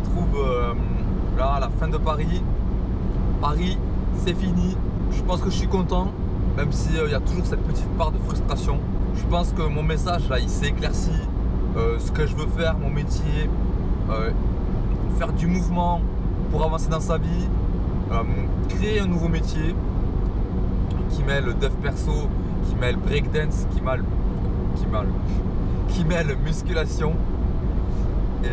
retrouve là à la fin de Paris. Paris, c'est fini. Je pense que je suis content, même s'il y a toujours cette petite part de frustration. Je pense que mon message là, il s'est éclairci. Ce que je veux faire, mon métier, faire du mouvement pour avancer dans sa vie, créer un nouveau métier qui mêle dev perso, qui mêle breakdance, qui mêle musculation. Et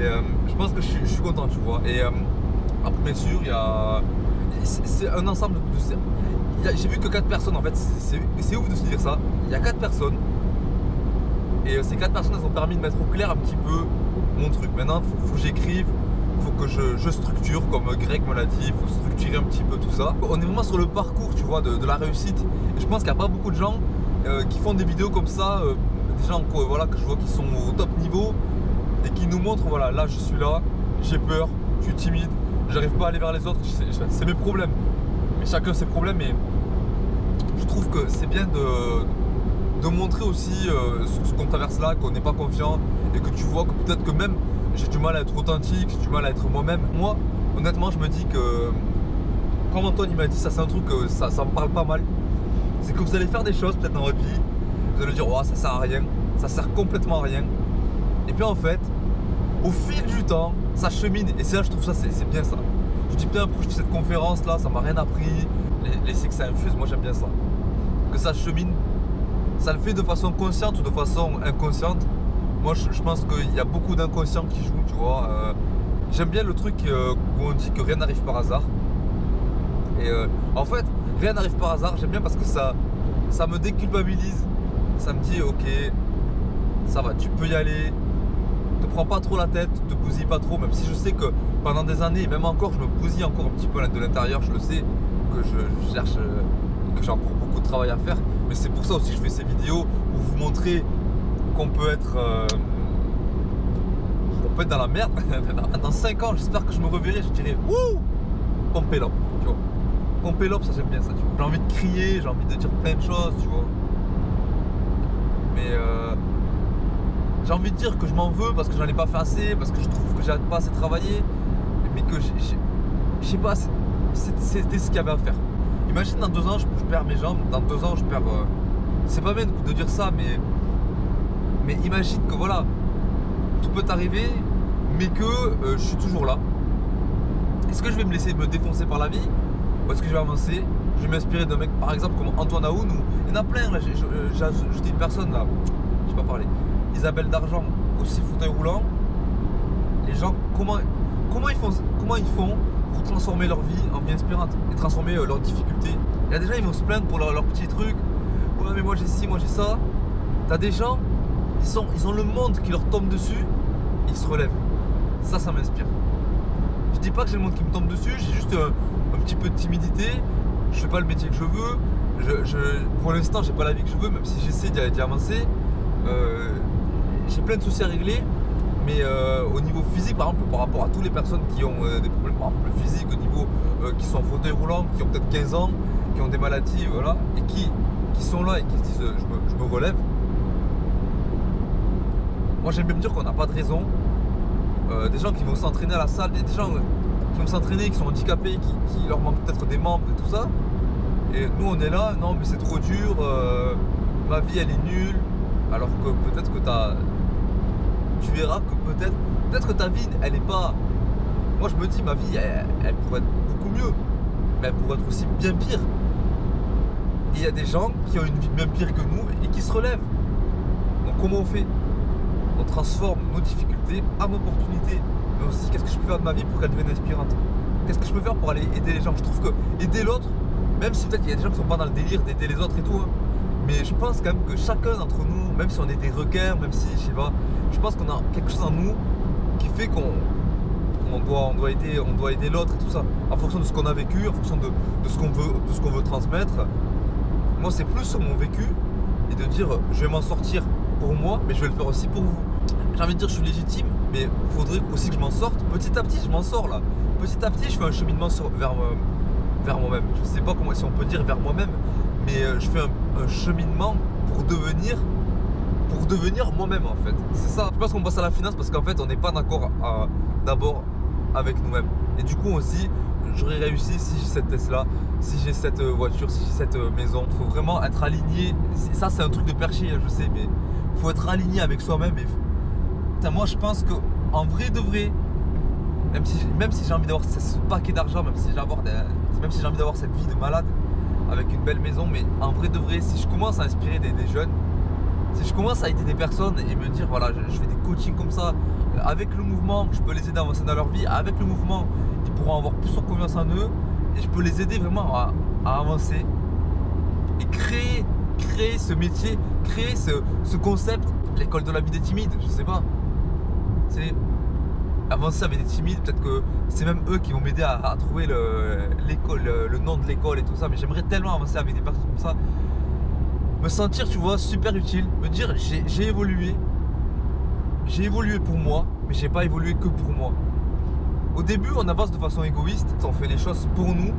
je pense que je suis content, tu vois. Et après, bien sûr, c'est un ensemble de... J'ai vu que 4 personnes, en fait, c'est ouf de se dire ça. Il y a 4 personnes. Et ces 4 personnes, elles ont permis de mettre au clair un petit peu mon truc. Maintenant, il faut que j'écrive, il faut que je structure, comme Greg me l'a dit, il faut structurer un petit peu tout ça. On est vraiment sur le parcours, tu vois, de la réussite. Et je pense qu'il n'y a pas beaucoup de gens qui font des vidéos comme ça, des gens voilà, que je vois qui sont au top niveau et qui nous montrent, voilà, là je suis là, j'ai peur, je suis timide, j'arrive pas à aller vers les autres, c'est mes problèmes. Mais chacun ses problèmes, et je trouve que c'est bien de montrer aussi ce qu'on traverse là, qu'on n'est pas confiant, et que tu vois que peut-être que même j'ai du mal à être authentique, j'ai du mal à être moi-même. Moi, honnêtement, je me dis que, comme Antoine il m'a dit, ça c'est un truc, ça me parle pas mal. C'est que vous allez faire des choses peut-être dans votre vie, vous allez dire, oh, ça sert à rien, ça sert complètement à rien. Et puis en fait, au fil du temps, ça chemine, et c'est là je trouve ça, c'est bien ça. Je dis putain, pourquoi je fais cette conférence là, ça m'a rien appris. Laissez que ça infuse, moi j'aime bien ça. Que ça chemine, ça le fait de façon consciente ou de façon inconsciente. Moi je pense qu'il y a beaucoup d'inconscients qui jouent, tu vois. J'aime bien le truc où on dit que rien n'arrive par hasard. Et en fait, rien n'arrive par hasard, j'aime bien parce que ça me déculpabilise. Ça me dit ok, ça va, tu peux y aller. Te prends pas trop la tête, te bousille pas trop, même si je sais que pendant des années, et même encore, je me bousille encore un petit peu de l'intérieur, je le sais, que je cherche, que j'ai encore beaucoup de travail à faire. Mais c'est pour ça aussi que je fais ces vidéos, pour vous montrer qu'on peut être dans la merde. Dans 5 ans, j'espère que je me reverrai, je dirais wouh, pompez l'op, tu vois. Pompez l'op, ça j'aime bien ça, tu vois. J'ai envie de crier, j'ai envie de dire plein de choses, tu vois. Mais j'ai envie de dire que je m'en veux parce que j'en ai pas fait assez, parce que je trouve que j'ai pas assez travaillé, mais que je sais pas, c'était ce qu'il y avait à faire. Imagine dans 2 ans je perds mes jambes, dans 2 ans je perds... c'est pas bien de dire ça, mais imagine que voilà, tout peut arriver, mais que je suis toujours là. Est-ce que je vais me laisser me défoncer par la vie, ou est-ce que je vais avancer? Je vais m'inspirer d'un mec par exemple comme Antoine Aoun, ou il y en a plein là, j'ai dit une personne là, j'ai pas parlé. Isabelle d'Argent, aussi fauteuil roulant. Les gens, comment ils font pour transformer leur vie en vie inspirante et transformer leurs difficultés. Il y a des gens, ils vont se plaindre pour leurs petits trucs. Ouais, mais moi j'ai ci, moi j'ai ça. T'as des gens, ils ont le monde qui leur tombe dessus, ils se relèvent. Ça m'inspire. Je dis pas que j'ai le monde qui me tombe dessus, j'ai juste un petit peu de timidité. Je fais pas le métier que je veux. Pour l'instant, j'ai pas la vie que je veux, même si j'essaie d'y avancer. J'ai plein de soucis à régler, mais au niveau physique, par exemple, par rapport à toutes les personnes qui ont des problèmes, par exemple physique, au niveau qui sont en fauteuil roulant, qui ont peut-être 15 ans, qui ont des maladies, voilà, et qui sont là et qui se disent je me relève. Moi j'aime bien me dire qu'on n'a pas de raison. Des gens qui vont s'entraîner à la salle, des gens qui vont s'entraîner, qui sont handicapés, qui leur manquent peut-être des membres et tout ça. Et nous on est là, non mais c'est trop dur, ma vie elle est nulle. Alors que peut-être que tu verras que peut-être que ta vie elle est pas... Moi je me dis ma vie elle pourrait être beaucoup mieux, mais elle pourrait être aussi bien pire. Et il y a des gens qui ont une vie bien pire que nous et qui se relèvent. Donc comment on fait? On transforme nos difficultés en opportunités. Mais aussi qu'est-ce que je peux faire de ma vie pour qu'elle devienne inspirante? Qu'est-ce que je peux faire pour aller aider les gens? Je trouve que aider l'autre, même si peut-être qu'il y a des gens qui sont pas dans le délire d'aider les autres et tout, hein, mais je pense quand même que chacun d'entre nous, même si on est des requins, même si, je sais pas, je pense qu'on a quelque chose en nous qui fait qu'on doit aider l'autre et tout ça, en fonction de ce qu'on a vécu, en fonction de ce qu'on veut transmettre. Moi, c'est plus sur mon vécu et de dire, je vais m'en sortir pour moi, mais je vais le faire aussi pour vous. J'ai envie de dire, je suis légitime, mais il faudrait aussi que je m'en sorte. Petit à petit, je m'en sors là. Petit à petit, je fais un cheminement vers moi-même. Je sais pas comment, si on peut dire vers moi-même, mais je fais un cheminement pour devenir moi-même en fait. C'est ça. Je pense qu'on passe à la finance parce qu'en fait on n'est pas d'accord d'abord avec nous-mêmes. Et du coup on se dit, j'aurais réussi si j'ai cette Tesla, si j'ai cette voiture, si j'ai cette maison. Il faut vraiment être aligné. Ça c'est un truc de perché, je sais, mais il faut être aligné avec soi-même. Et putain, moi je pense que en vrai de vrai, même si j'ai envie d'avoir ce paquet d'argent, même si j'ai envie d'avoir cette vie de malade avec une belle maison, mais en vrai de vrai, si je commence à inspirer des jeunes, si je commence à aider des personnes et me dire voilà, je fais des coachings comme ça, avec le mouvement, je peux les aider à avancer dans leur vie, avec le mouvement, ils pourront avoir plus en confiance en eux et je peux les aider vraiment à avancer et créer ce métier, créer ce concept, l'école de la vie des timides, je sais pas. C'est avancer avec des timides, peut-être que c'est même eux qui vont m'aider à trouver l'école, le nom de l'école et tout ça, mais j'aimerais tellement avancer avec des personnes comme ça, me sentir, tu vois, super utile, me dire j'ai évolué pour moi, mais j'ai pas évolué que pour moi. Au début on avance de façon égoïste, on fait les choses pour nous,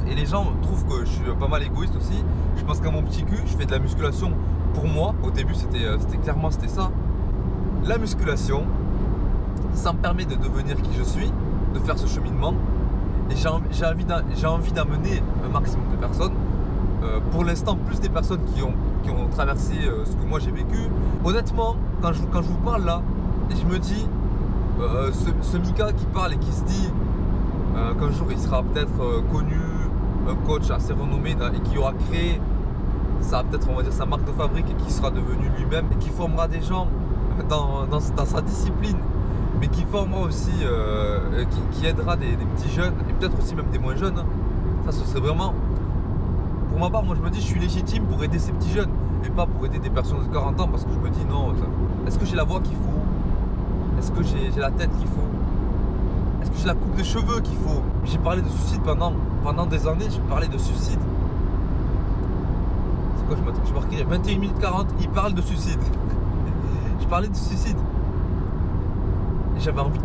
et les gens trouvent que je suis pas mal égoïste aussi. Je pense qu'à mon petit cul, je fais de la musculation pour moi. Au début c'était clairement ça. La musculation, ça me permet de devenir qui je suis, de faire ce cheminement, et j'ai envie d'amener un maximum de personnes. Pour l'instant, plus des personnes qui ont traversé ce que moi j'ai vécu. Honnêtement, quand je vous parle là, et je me dis, ce Mika qui parle et qui se dit qu'un jour il sera peut-être connu, un coach assez renommé et qui aura créé peut-être on va dire sa marque de fabrique et qui sera devenu lui-même et qui formera des gens dans sa discipline, mais qui formera aussi, qui aidera des petits jeunes et peut-être aussi même des moins jeunes. Hein. Ça, ce serait vraiment, pour ma part, moi je me dis je suis légitime pour aider ces petits jeunes et pas pour aider des personnes de 40 ans, parce que je me dis non, est-ce que j'ai la voix qu'il faut? Est-ce que j'ai la tête qu'il faut? Est-ce que j'ai la coupe de cheveux qu'il faut? J'ai parlé de suicide pendant des années, j'ai parlé de suicide. C'est quoi, je marquais 21 minutes 40, il parle de suicide. Je parlais de suicide. Et j'avais envie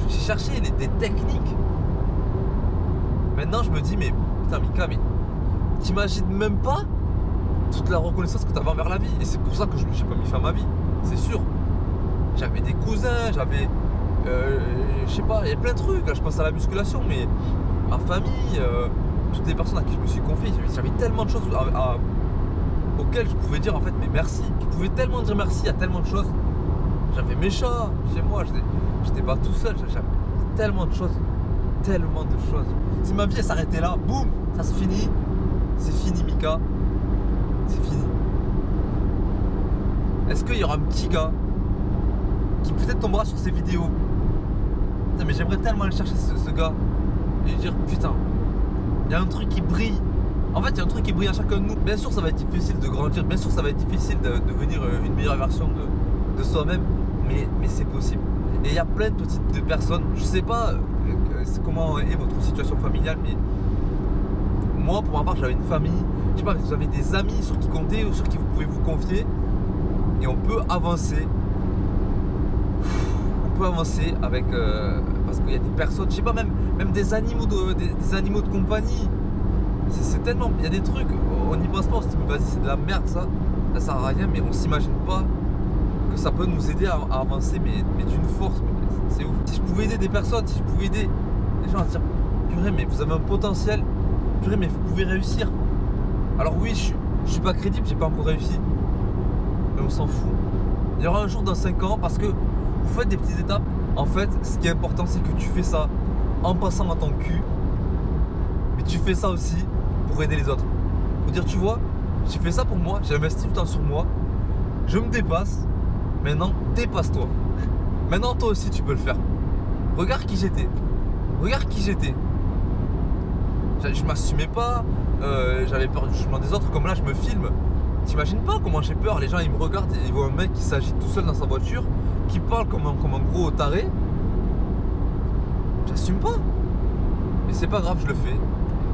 j'ai cherché des techniques. Maintenant je me dis mais putain Mika, mais t'imagines même pas toute la reconnaissance que t'avais envers la vie. Et c'est pour ça que je n'ai pas mis fin à ma vie, c'est sûr. J'avais des cousins, j'avais je sais pas, il y a plein de trucs. Là, je pense à la musculation, mais ma famille, toutes les personnes à qui je me suis confié, j'avais tellement de choses auxquelles je pouvais dire en fait mais merci. Je pouvais tellement dire merci à tellement de choses. J'avais mes chats chez moi, j'étais pas tout seul, j'avais tellement de choses. Tellement de choses. Si ma vie elle s'arrêtait là, boum, ça se finit. C'est fini Mika. C'est fini. Est-ce qu'il y aura un petit gars qui peut-être tombera sur ces vidéos? Putain, mais j'aimerais tellement aller chercher ce gars et lui dire putain, il y a un truc qui brille. En fait il y a un truc qui brille à chacun de nous. Bien sûr ça va être difficile de grandir, bien sûr ça va être difficile de devenir une meilleure version de soi-même, mais c'est possible. Et il y a plein de personnes, je sais pas comment est votre situation familiale, mais moi pour ma part j'avais une famille, je sais pas, vous avez des amis sur qui compter ou sur qui vous pouvez vous confier, et on peut avancer. On peut avancer avec parce qu'il y a des personnes, je sais pas, même des animaux de compagnie. C'est tellement, il y a des trucs, on n'y pense pas, on se dit mais vas-y c'est de la merde ça sert à rien, mais on s'imagine pas que ça peut nous aider à avancer, mais d'une force, c'est ouf. Si je pouvais aider des personnes, si je pouvais aider les gens à dire purée mais vous avez un potentiel, purée mais vous pouvez réussir. Alors oui je suis pas crédible, j'ai pas encore réussi, mais on s'en fout. Il y aura un jour dans 5 ans, parce que vous faites des petites étapes. En fait ce qui est important c'est que tu fais ça en passant dans ton cul, mais tu fais ça aussi pour aider les autres, pour dire tu vois, j'ai fait ça pour moi, j'ai investi du temps sur moi, je me dépasse. Maintenant, dépasse-toi. Maintenant, toi aussi, tu peux le faire. Regarde qui j'étais. Regarde qui j'étais. Je m'assumais pas. J'avais peur du jugement des autres. Comme là, je me filme. T'imagines pas comment j'ai peur. Les gens, ils me regardent et ils voient un mec qui s'agite tout seul dans sa voiture, qui parle comme un gros taré. J'assume pas. Mais c'est pas grave, je le fais.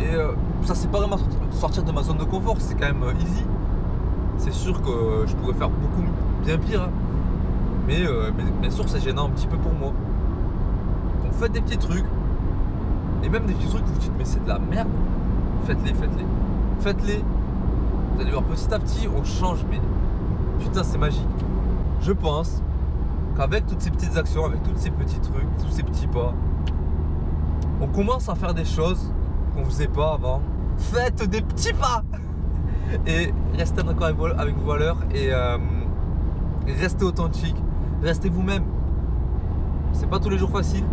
Et ça, c'est pas vraiment sortir de ma zone de confort. C'est quand même easy. C'est sûr que je pourrais faire beaucoup bien pire. Hein. Mais bien sûr c'est gênant un petit peu pour moi. Donc faites des petits trucs. Et même des petits trucs que vous dites mais c'est de la merde. Faites-les. Vous allez voir petit à petit on change, mais putain c'est magique. Je pense qu'avec toutes ces petites actions, avec tous ces petits trucs, tous ces petits pas, on commence à faire des choses qu'on ne faisait pas avant. Faites des petits pas et restez en accord avec vos valeurs et restez authentique, restez vous-même. C'est pas tous les jours facile.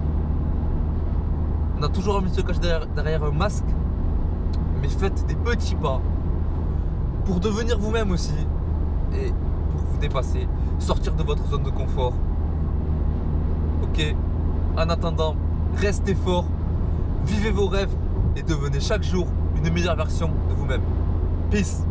On a toujours envie de se cacher derrière un masque, mais faites des petits pas pour devenir vous-même aussi et pour vous dépasser, sortir de votre zone de confort. Ok, en attendant, restez fort, vivez vos rêves et devenez chaque jour une meilleure version de vous-même. Peace.